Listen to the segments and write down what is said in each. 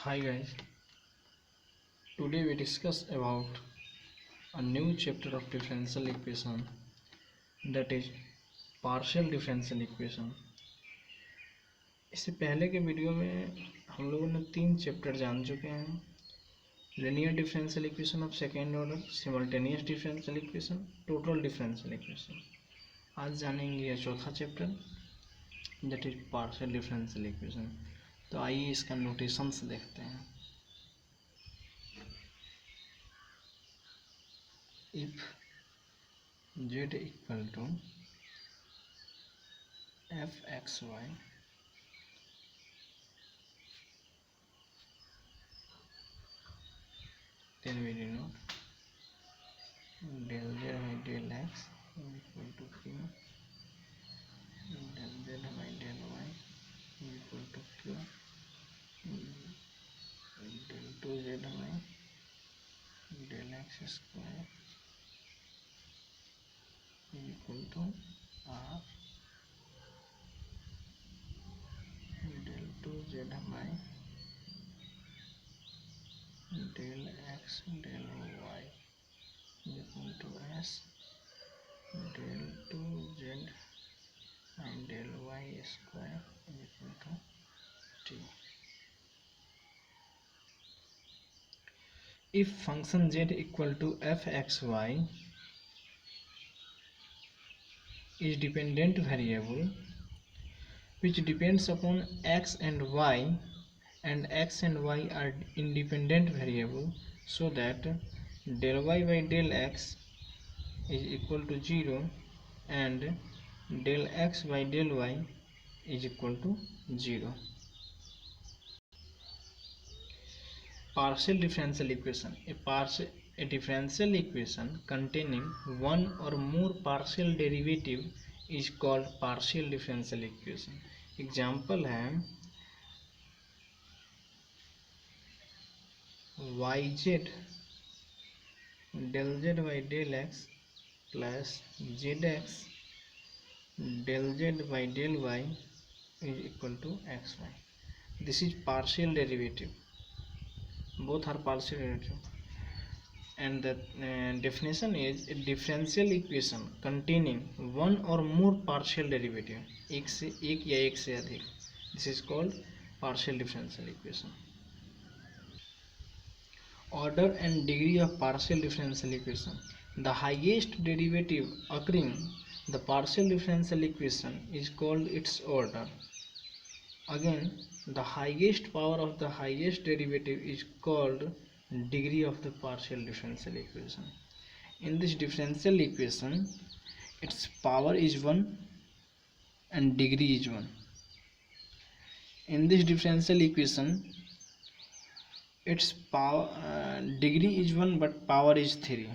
Hi guys, today we discuss about a new chapter of differential equation, that is partial differential equation। इससे पहले के video में हम लोगों ने 3 चैप्टर जान चुके हैं। Linear differential equation of second order, simultaneous differential equation, total differential equation. आज जानेंगे यह चौथा chapter, that is partial differential equation। तो आइए इसका नोटेशंस देखते हैं। If z equal to fxy, then we denote del z by del x equal to q, del z by del y equal to q, del 2z by del x square equal to r, del 2z by del x del y equal to s, del 2z by del y square equal to t। If function z equal to fxy is dependent variable which depends upon x and y, and x and y are independent variable, so that del y by del x is equal to 0 and del x by del y is equal to 0। Partial differential equation, a differential equation containing one or more partial derivative is called partial differential equation। Example है yz del z by del x plus zx del z by del y is equal to xy। This is partial derivative, both are partial derivative, and the definition is a differential equation containing one or more partial derivative, एक या एक से अधिक। This is called partial differential equation। Order and degree of partial differential equation. The highest derivative occurring the partial differential equation is called its order। Again, the highest power of the highest derivative is called degree of the partial differential equation। In this differential equation, its power is 1 and degree is 1। In this differential equation, its power degree is 1 but power is 3।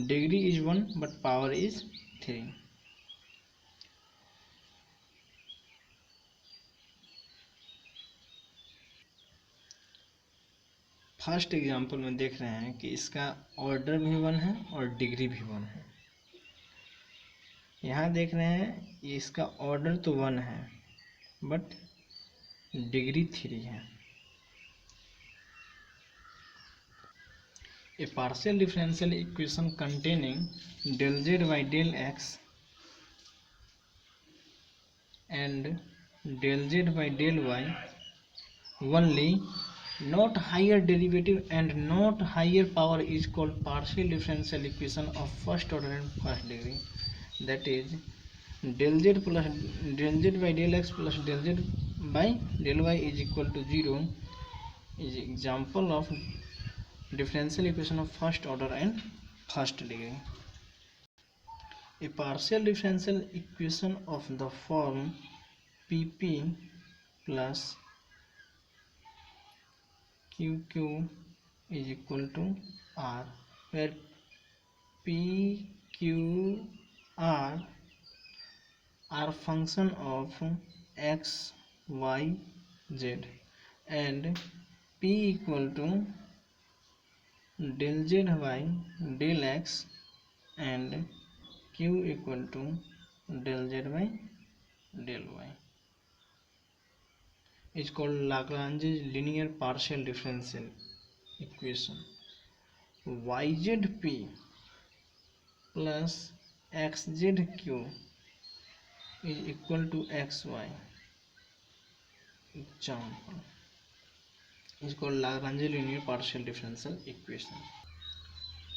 Degree is 1 but power is 3। First example में देख रहे हैं कि इसका order भी 1 है और degree भी 1 है। यहाँ देख रहे हैं ये इसका ऑर्डर तो 1 है बट डिग्री 3 है। A partial differential equation containing del z by del x and del z by del y only, not higher derivative and not higher power is called partial differential equation of first order and first degree। That is del z plus del z by del x plus del z by del y is equal to 0 is example of differential equation of first order and first degree। A partial differential equation of the form pp plus qq is equal to r, where p, q, r are function of x, y, z, and p equal to del z by del x and q equal to del z by del y। is called Lagrange's linear partial differential equation. yzp plus xzq is equal to xy. Example is called Lagrange linear partial differential equation.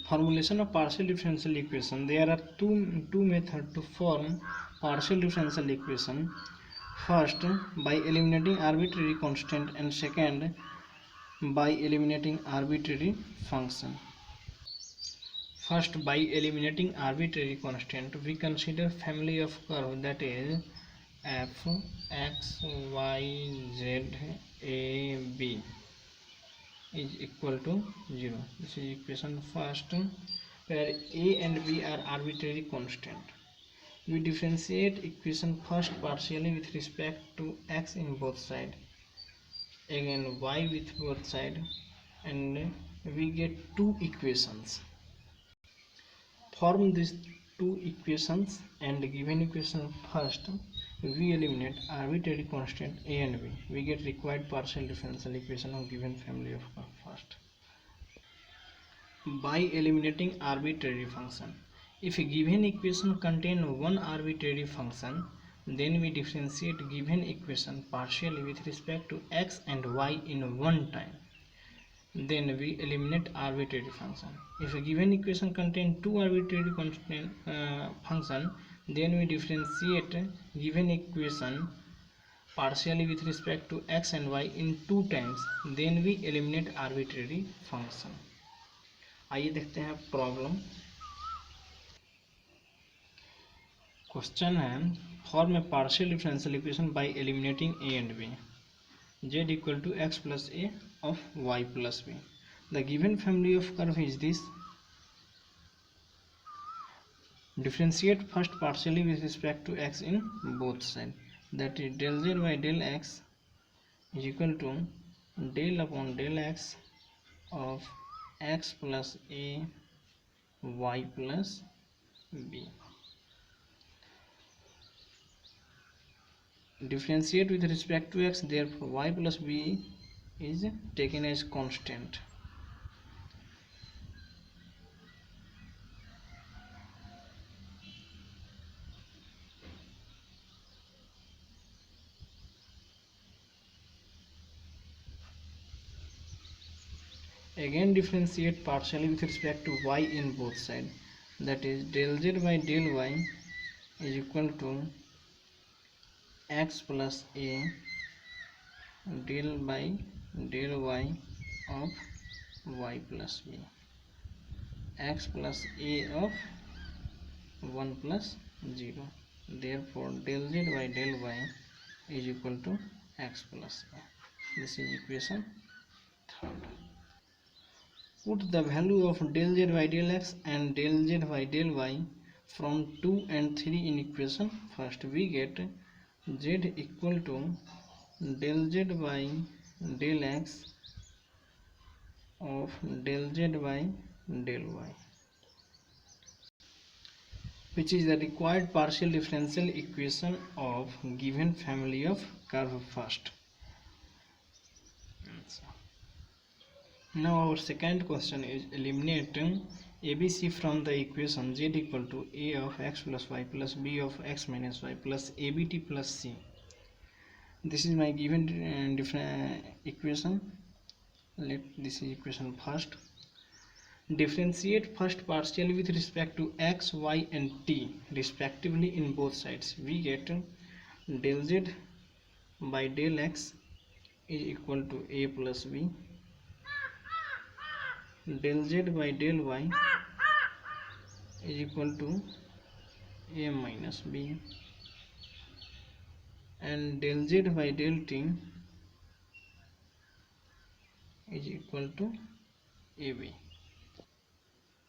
Formulation of partial differential equation. There are two methods to form partial differential equation. First, by eliminating arbitrary constant, and second, by eliminating arbitrary function. First, by eliminating arbitrary constant, we consider family of curve, that is f x y z a b is equal to 0. This is equation first, where a and b are arbitrary constant. We differentiate equation first partially with respect to x in both sides, again y with both sides, and we get two equations. Form these two equations, and given equation first we eliminate arbitrary constant a and b. We get required partial differential equation of given family of curve. First, by eliminating arbitrary function. If a given equation contains one arbitrary function, then we differentiate given equation partially with respect to x and y in one time. Then we eliminate arbitrary function. If a given equation contains two arbitrary constant function, then we differentiate given equation partially with respect to x and y in two times. Then we eliminate arbitrary function. आइए देखते हैं problem. Question है, form a partial differential equation by eliminating a and b. z equal to x plus a of y plus b. The given family of curve is this. Differentiate first partially with respect to x in both sides. That is del z by del x is equal to del upon del x of x plus a y plus b. Differentiate with respect to x, therefore y plus b is taken as constant. Again differentiate partially with respect to y in both sides. That is del z by del y is equal to x plus a del by del y of y plus b, x plus a of 1 plus 0. Therefore del z by del y is equal to x plus a. This is equation third. Put the value of del z by del x and del z by del y from 2 and 3 in equation first. We get z equal to del z by del x of del z by del y, which is the required partial differential equation of given family of curve first. Now our second question is eliminate ABC from the equation z equal to a of x plus y plus b of x minus y plus abt plus c. This is my given different equation. This is equation first. Differentiate first partially with respect to x, y and t respectively in both sides. We get del z by del x is equal to a plus b, del z by del y is equal to a minus b, and del z by del t is equal to ab.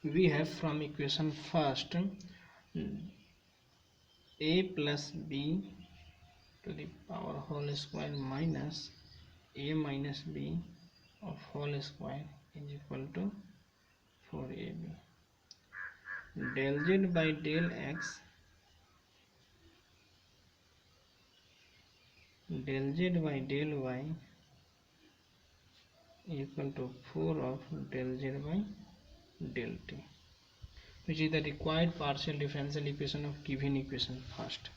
We have from equation first a plus b to the power whole square minus a minus b of whole square is equal to 4ab. Del z by del x del z by del y equal to 4 of del z by del t, which is the required partial differential equation of given equation first.